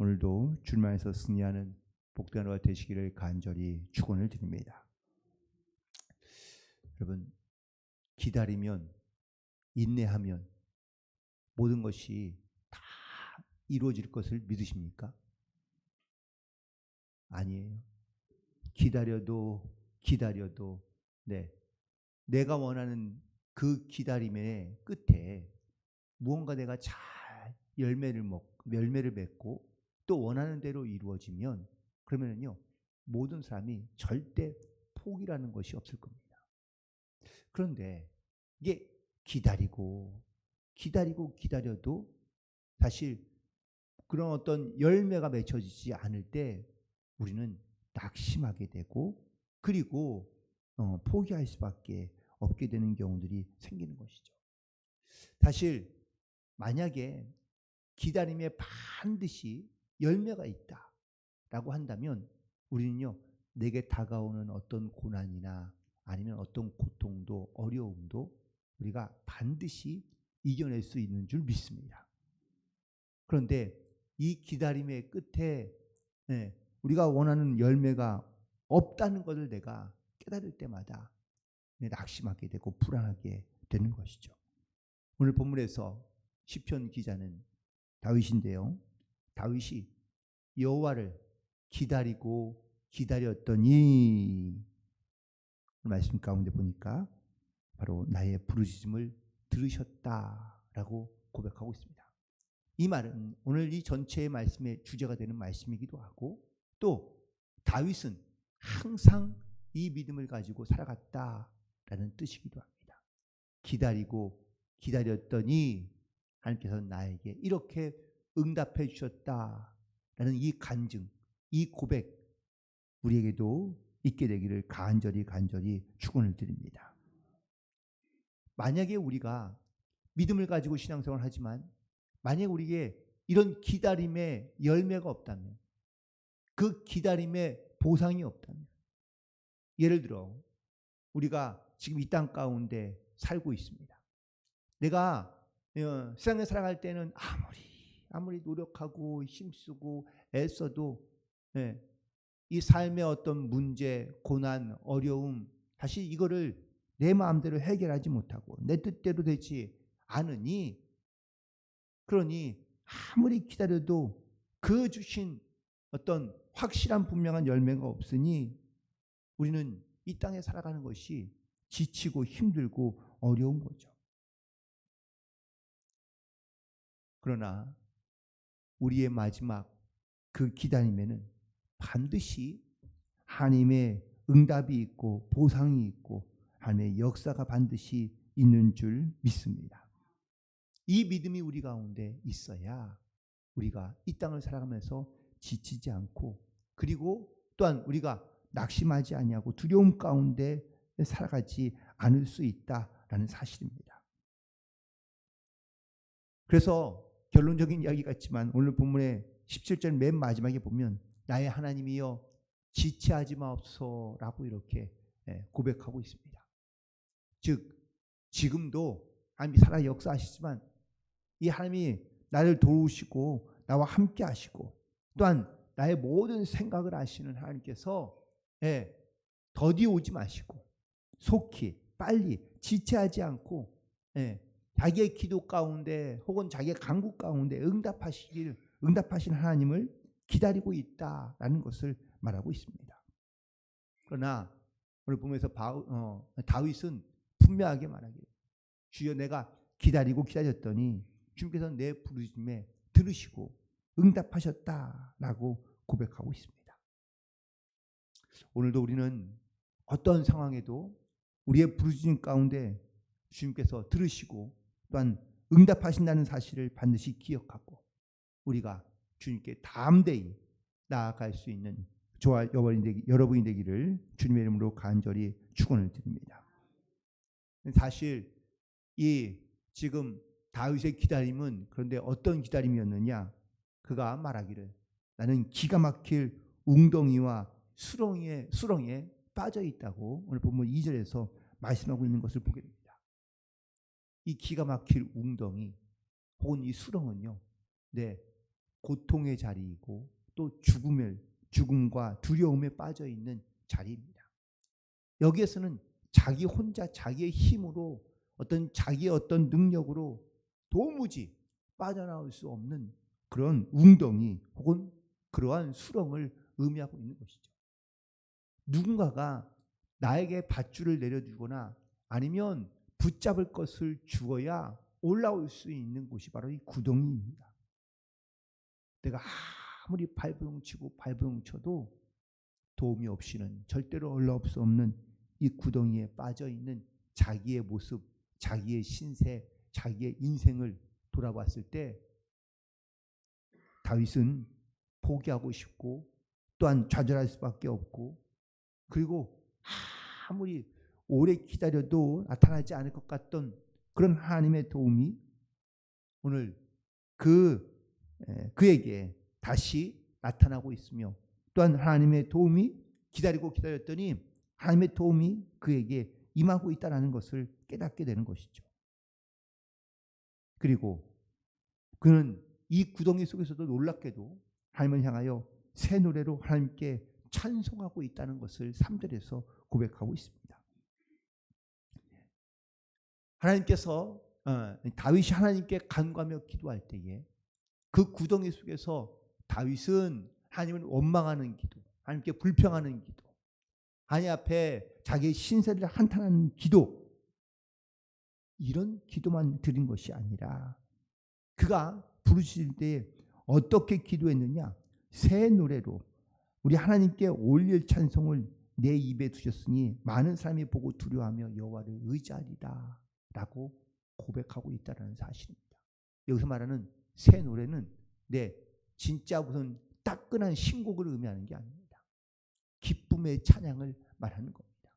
오늘도 주님안에서 승리하는 복된 하루가 되시기를 간절히 축원을 드립니다. 여러분, 기다리면, 인내하면 모든 것이 다 이루어질 것을 믿으십니까? 아니에요. 기다려도 내가 원하는 그 기다림의 끝에 무언가 내가 잘 열매를 맺고 또 원하는 대로 이루어지면 그러면은요, 모든 사람이 절대 포기라는 것이 없을 겁니다. 그런데 이게 기다려도 사실 그런 어떤 열매가 맺혀지지 않을 때 우리는 낙심하게 되고 그리고 포기할 수밖에 없게 되는 경우들이 생기는 것이죠. 사실 만약에 기다림에 반드시 열매가 있다라고 한다면 우리는요, 내게 다가오는 어떤 고난이나 아니면 어떤 고통도 어려움도 우리가 반드시 이겨낼 수 있는 줄 믿습니다. 그런데 이 기다림의 끝에 우리가 원하는 열매가 없다는 것을 내가 깨달을 때마다 낙심하게 되고 불안하게 되는 것이죠. 오늘 본문에서 시편 기자는 다윗인데요. 다윗이 여호와를 기다렸더니 말씀 가운데 보니까 바로 나의 부르짖음을 들으셨다라고 고백하고 있습니다. 이 말은 오늘 이 전체의 말씀의 주제가 되는 말씀이기도 하고 또 다윗은 항상 이 믿음을 가지고 살아갔다라는 뜻이기도 합니다. 기다렸더니 하나님께서 나에게 이렇게 응답해 주셨다라는 이 간증, 이 고백 우리에게도 있게 되기를 간절히 축원을 드립니다. 만약에 우리가 믿음을 가지고 신앙생활을 하지만 만약에 우리에게 이런 기다림의 열매가 없다면, 그 기다림의 보상이 없다면, 예를 들어 우리가 지금 이 땅 가운데 살고 있습니다. 내가 세상에 살아갈 때는 아무리 노력하고 힘쓰고 애써도 이 삶의 어떤 문제, 고난, 어려움 사실 이거를 내 마음대로 해결하지 못하고 내 뜻대로 되지 않으니 그러니 아무리 기다려도 그 주신 어떤 확실한 분명한 열매가 없으니 우리는 이 땅에 살아가는 것이 지치고 힘들고 어려운 거죠. 그러나 우리의 마지막 그 기다림에는 반드시 하나님의 응답이 있고 보상이 있고 하나님의 역사가 반드시 있는 줄 믿습니다. 이 믿음이 우리 가운데 있어야 우리가 이 땅을 살아가면서 지치지 않고 그리고 또한 우리가 낙심하지 아니하고 두려움 가운데 살아가지 않을 수 있다라는 사실입니다. 그래서 결론적인 이야기 같지만 오늘 본문의 17절 맨 마지막에 보면 나의 하나님이여 지체하지 마옵소서라고 이렇게 고백하고 있습니다. 즉 지금도 하나님이 살아 역사하시지만 이 하나님이 나를 도우시고 나와 함께 하시고 또한 나의 모든 생각을 아시는 하나님께서 더디 오지 마시고 속히 빨리 지체하지 않고 자기의 기도 가운데 혹은 자기의 간구 가운데 응답하신 하나님을 기다리고 있다라는 것을 말하고 있습니다. 그러나 오늘 보면서 다윗은 분명하게 말하기를 주여 내가 기다렸더니 주님께서 내 부르심에 들으시고 응답하셨다라고 고백하고 있습니다. 오늘도 우리는 어떤 상황에도 우리의 부르심 가운데 주님께서 들으시고 또한 응답하신다는 사실을 반드시 기억하고 우리가 주님께 담대히 나아갈 수 있는 저와 여러분이 되기를 주님의 이름으로 간절히 축원을 드립니다. 사실 이 지금 다윗의 기다림은 그런데 어떤 기다림이었느냐? 그가 말하기를 나는 기가 막힐 웅덩이와 수렁에 빠져 있다고 오늘 본문 2절에서 말씀하고 있는 것을 보게 됩니다. 이 기가 막힐 웅덩이 혹은 이 수렁은요, 고통의 자리이고 또 죽음과 두려움에 빠져 있는 자리입니다. 여기에서는 자기 혼자 자기의 힘으로 자기의 어떤 능력으로 도무지 빠져나올 수 없는 그런 웅덩이 혹은 그러한 수렁을 의미하고 있는 것이죠. 누군가가 나에게 밧줄을 내려주거나 아니면 붙잡을 것을 주어야 올라올 수 있는 곳이 바로 이 구덩이입니다. 내가 아무리 발버둥 쳐도 도움이 없이는 절대로 올라올 수 없는 이 구덩이에 빠져 있는 자기의 모습, 자기의 신세, 자기의 인생을 돌아봤을 때 다윗은 포기하고 싶고 또한 좌절할 수밖에 없고, 그리고 아무리 오래 기다려도 나타나지 않을 것 같던 그런 하나님의 도움이 오늘 그에게 다시 나타나고 있으며, 또한 하나님의 도움이 기다렸더니 하나님의 도움이 그에게 임하고 있다는 것을 깨닫게 되는 것이죠. 그리고 그는 이 구덩이 속에서도 놀랍게도 하나님을 향하여 새 노래로 하나님께 찬송하고 있다는 것을 3절에서 고백하고 있습니다. 하나님께서 다윗이 하나님께 간구하며 기도할 때에 그 구덩이 속에서 다윗은 하나님을 원망하는 기도, 하나님께 불평하는 기도, 하나님 앞에 자기의 신세를 한탄하는 기도, 이런 기도만 드린 것이 아니라 그가 부르실 때 어떻게 기도했느냐? 새 노래로 우리 하나님께 올릴 찬송을 내 입에 두셨으니 많은 사람이 보고 두려워하며 여호와를 의지하리라 라고 고백하고 있다는 사실입니다. 여기서 말하는 새 노래는 진짜 무슨 따끈한 신곡을 의미하는 게 아닙니다. 기쁨의 찬양을 말하는 겁니다.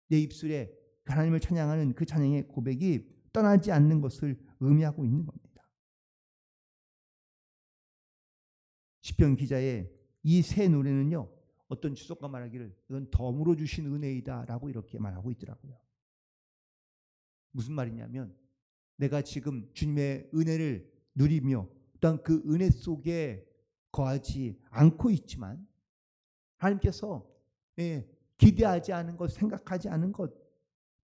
내 입술에 하나님을 찬양하는 그 찬양의 고백이 떠나지 않는 것을 의미하고 있는 겁니다. 시편 기자의 이 새 노래는요, 어떤 주석가 말하기를 이건 덤으로 주신 은혜이다 라고 이렇게 말하고 있더라고요. 무슨 말이냐면 내가 지금 주님의 은혜를 누리며 또한 그 은혜 속에 거하지 않고 있지만 하나님께서 기대하지 않은 것, 생각하지 않은 것,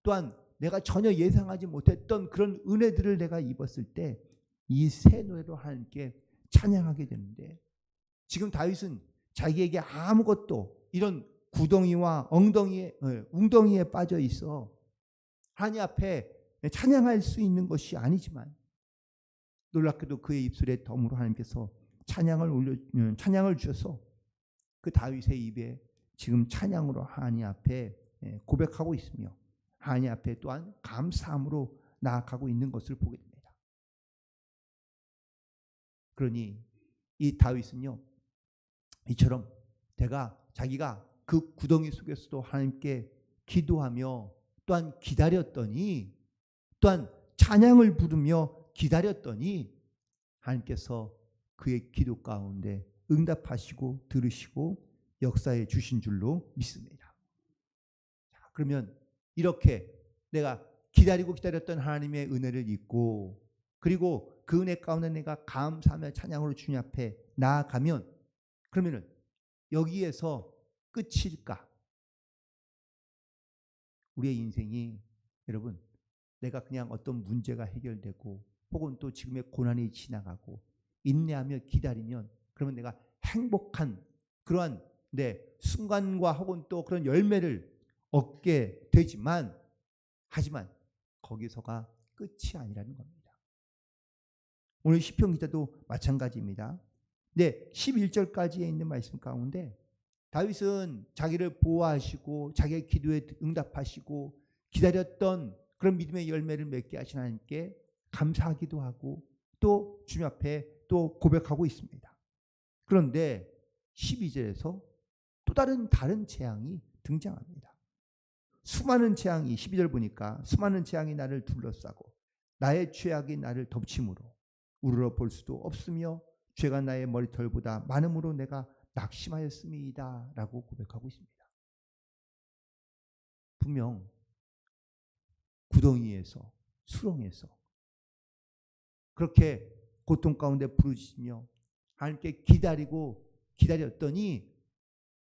또한 내가 전혀 예상하지 못했던 그런 은혜들을 내가 입었을 때 이 새 노래로 하나님께 찬양하게 되는데, 지금 다윗은 자기에게 아무것도 이런 구덩이와 웅덩이에 빠져 있어 하나님 앞에 찬양할 수 있는 것이 아니지만 놀랍게도 그의 입술에 덤으로 하나님께서 찬양을 주셔서 그 다윗의 입에 지금 찬양으로 하나님 앞에 고백하고 있으며 하나님 앞에 또한 감사함으로 나아가고 있는 것을 보게 됩니다. 그러니 이 다윗은요, 이처럼 자기가 그 구덩이 속에서도 하나님께 기도하며 또한 기다렸더니, 또한 찬양을 부르며 기다렸더니 하나님께서 그의 기도 가운데 응답하시고 들으시고 역사해 주신 줄로 믿습니다. 자, 그러면 이렇게 내가 기다렸던 하나님의 은혜를 잊고, 그리고 그 은혜 가운데 내가 감사하며 찬양으로 주님 앞에 나아가면, 그러면은 여기에서 끝일까? 우리의 인생이, 여러분, 내가 그냥 어떤 문제가 해결되고 혹은 또 지금의 고난이 지나가고 인내하며 기다리면 그러면 내가 행복한 그러한 순간과 혹은 또 그런 열매를 얻게 되지만, 하지만 거기서가 끝이 아니라는 겁니다. 오늘 시편 기자도 마찬가지입니다. 11절까지에 있는 말씀 가운데 다윗은 자기를 보호하시고 자기의 기도에 응답하시고 기다렸던 그런 믿음의 열매를 맺게 하신 하나님께 감사하기도 하고 또 주님 앞에 또 고백하고 있습니다. 그런데 12절에서 또 다른 재앙이 등장합니다. 수많은 재앙이, 12절 보니까 수많은 재앙이 나를 둘러싸고 나의 죄악이 나를 덮침으로 우러러 볼 수도 없으며 죄가 나의 머리털보다 많음으로 내가 낙심하였음이다 라고 고백하고 있습니다. 분명 구덩이에서, 수렁에서 그렇게 고통 가운데 부르짖으며 하나님께 기다렸더니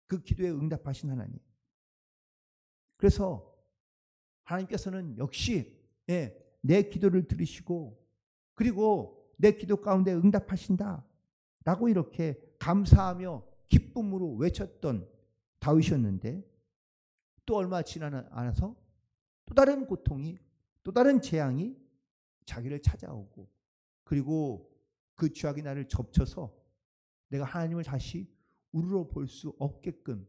그 기도에 응답하신 하나님. 그래서 하나님께서는 역시 내 기도를 들으시고 그리고 내 기도 가운데 응답하신다 라고 이렇게 감사하며 기쁨으로 외쳤던 다윗이었는데, 또 얼마 지나지 않아서 또 다른 고통이, 또 다른 재앙이 자기를 찾아오고, 그리고 그 죄악이 나를 접쳐서 내가 하나님을 다시 우러러 볼 수 없게끔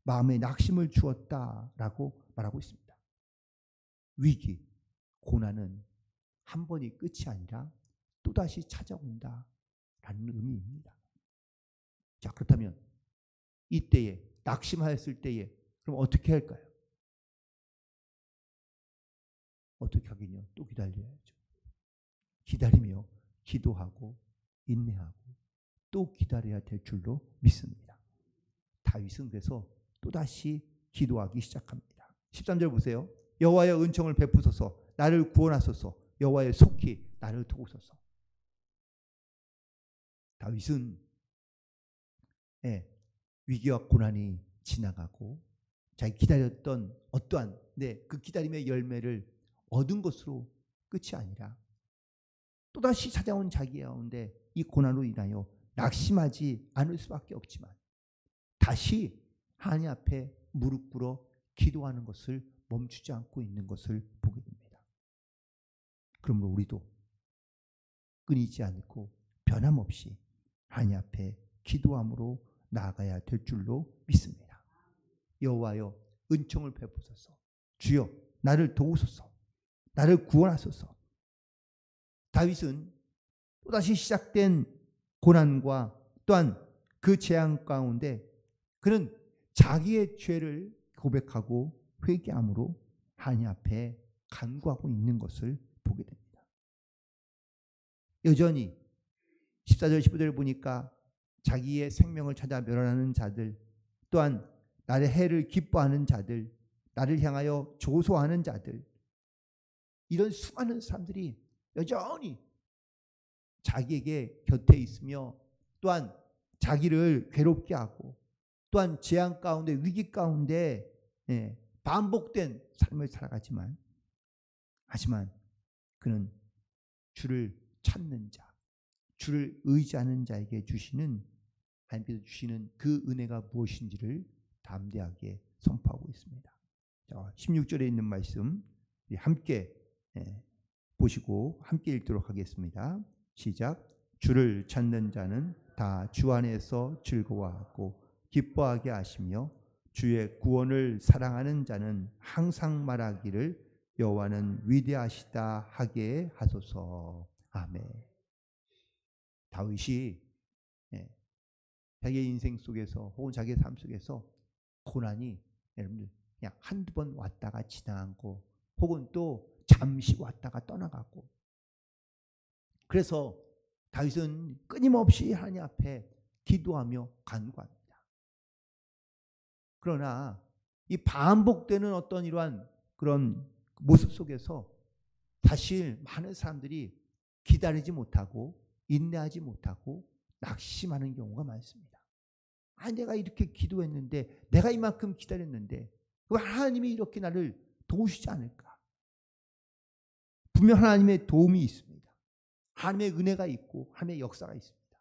마음에 낙심을 주었다라고 말하고 있습니다. 위기, 고난은 한 번이 끝이 아니라 또다시 찾아온다라는 의미입니다. 자, 그렇다면 이때에, 낙심하였을 때에 그럼 어떻게 할까요? 어떻게 하긴요? 또 기다려야죠. 기다리며 기도하고 인내하고 또 기다려야 될 줄로 믿습니다. 다윗은 그래서 또다시 기도하기 시작합니다. 13절 보세요. 여호와여 은총을 베푸소서, 나를 구원하소서, 여호와여 속히 나를 도우소서. 다윗은 위기와 고난이 지나가고 자기 기다렸던 어떠한 그 기다림의 열매를 얻은 것으로 끝이 아니라 또다시 찾아온 자기 가운데 이 고난으로 인하여 낙심하지 않을 수밖에 없지만 다시 하나님 앞에 무릎 꿇어 기도하는 것을 멈추지 않고 있는 것을 보게 됩니다. 그러므로 우리도 끊이지 않고 변함없이 하나님 앞에 기도함으로 나아가야 될 줄로 믿습니다. 여호와여 은총을 베푸소서, 주여 나를 도우소서, 나를 구원하소서. 다윗은 또다시 시작된 고난과 또한 그 재앙 가운데 그는 자기의 죄를 고백하고 회개함으로 하나님 앞에 간구하고 있는 것을 보게 됩니다. 여전히 14절 15절을 보니까 자기의 생명을 찾아 멸하는 자들, 또한 나의 해를 기뻐하는 자들, 나를 향하여 조소하는 자들, 이런 수많은 사람들이 여전히 자기에게 곁에 있으며 또한 자기를 괴롭게 하고 또한 재앙 가운데, 위기 가운데 반복된 삶을 살아가지만, 하지만 그는 주를 찾는 자, 주를 의지하는 자에게 주시는, 하나님께서 주시는 그 은혜가 무엇인지를 담대하게 선포하고 있습니다. 자, 16절에 있는 말씀 함께 보시고 함께 읽도록 하겠습니다. 시작. 주를 찾는 자는 다 주 안에서 즐거워하고 기뻐하게 하시며 주의 구원을 사랑하는 자는 항상 말하기를 여호와는 위대하시다 하게 하소서. 아멘. 다윗이 자기의 인생 속에서 혹은 자기의 삶 속에서 고난이 여러분들 그냥 한두 번 왔다가 지나가고 혹은 또 잠시 왔다가 떠나가고, 그래서 다윗은 끊임없이 하나님 앞에 기도하며 간구합니다. 그러나 이 반복되는 어떤 이러한 그런 모습 속에서 사실 많은 사람들이 기다리지 못하고 인내하지 못하고 낙심하는 경우가 많습니다. 내가 이렇게 기도했는데, 내가 이만큼 기다렸는데 왜 하나님이 이렇게 나를 도우시지 않을까? 분명 하나님의 도움이 있습니다. 하나님의 은혜가 있고 하나님의 역사가 있습니다.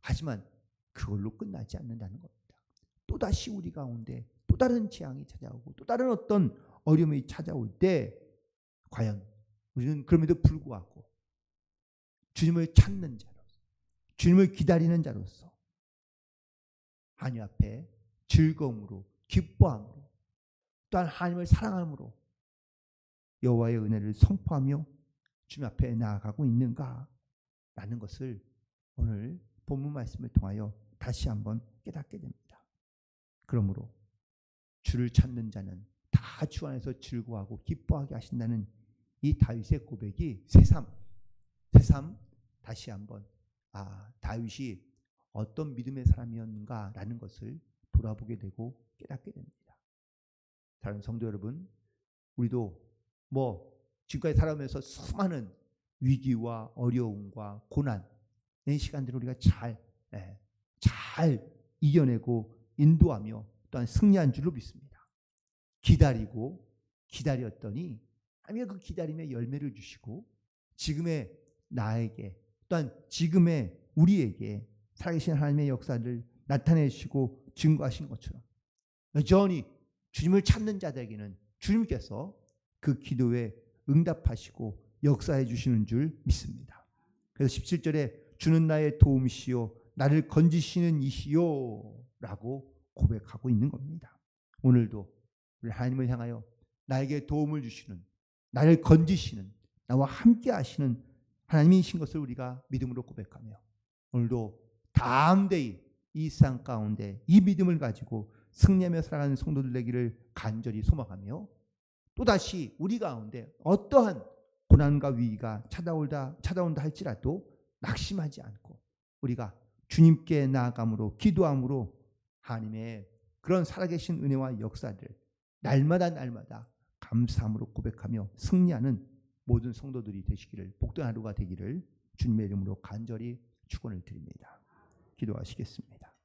하지만 그걸로 끝나지 않는다는 겁니다. 또다시 우리 가운데 또 다른 재앙이 찾아오고 또 다른 어떤 어려움이 찾아올 때 과연 우리는 그럼에도 불구하고 주님을 찾는 자로서, 주님을 기다리는 자로서 하나님 앞에 즐거움으로, 기뻐함으로, 또한 하나님을 사랑함으로 여호와의 은혜를 선포하며 주님 앞에 나아가고 있는가라는 것을 오늘 본문 말씀을 통하여 다시 한번 깨닫게 됩니다. 그러므로 주를 찾는 자는 다 주 안에서 즐거워하고 기뻐하게 하신다는 이 다윗의 고백이 새삼 다시 한번 다윗이 어떤 믿음의 사람이었는가라는 것을 돌아보게 되고 깨닫게 됩니다. 다른 성도 여러분, 우리도 지금까지 살아오면서 수많은 위기와 어려움과 고난, 이 시간들을 우리가 잘 이겨내고 인도하며 또한 승리한 줄로 믿습니다. 기다리고 기다렸더니 하나님의 그 기다림에 열매를 주시고 지금의 나에게 또한 지금의 우리에게 살아계신 하나님의 역사를 나타내시고 증거하신 것처럼 여전히 주님을 찾는 자들에게는 주님께서 그 기도에 응답하시고 역사해 주시는 줄 믿습니다. 그래서 17절에 주는 나의 도움이시요 나를 건지시는 이시요 라고 고백하고 있는 겁니다. 오늘도 우리 하나님을 향하여 나에게 도움을 주시는, 나를 건지시는, 나와 함께 하시는 하나님이신 것을 우리가 믿음으로 고백하며 오늘도 담대히 이 세상 가운데 이 믿음을 가지고 승리하며 살아가는 성도들 되기를 간절히 소망하며 또다시 우리 가운데 어떠한 고난과 위기가 찾아온다 할지라도 낙심하지 않고 우리가 주님께 나아감으로 기도함으로 하나님의 그런 살아계신 은혜와 역사들 날마다 감사함으로 고백하며 승리하는 모든 성도들이 되시기를 복된 하루가 되기를 주님의 이름으로 간절히 축원을 드립니다. 기도하시겠습니다.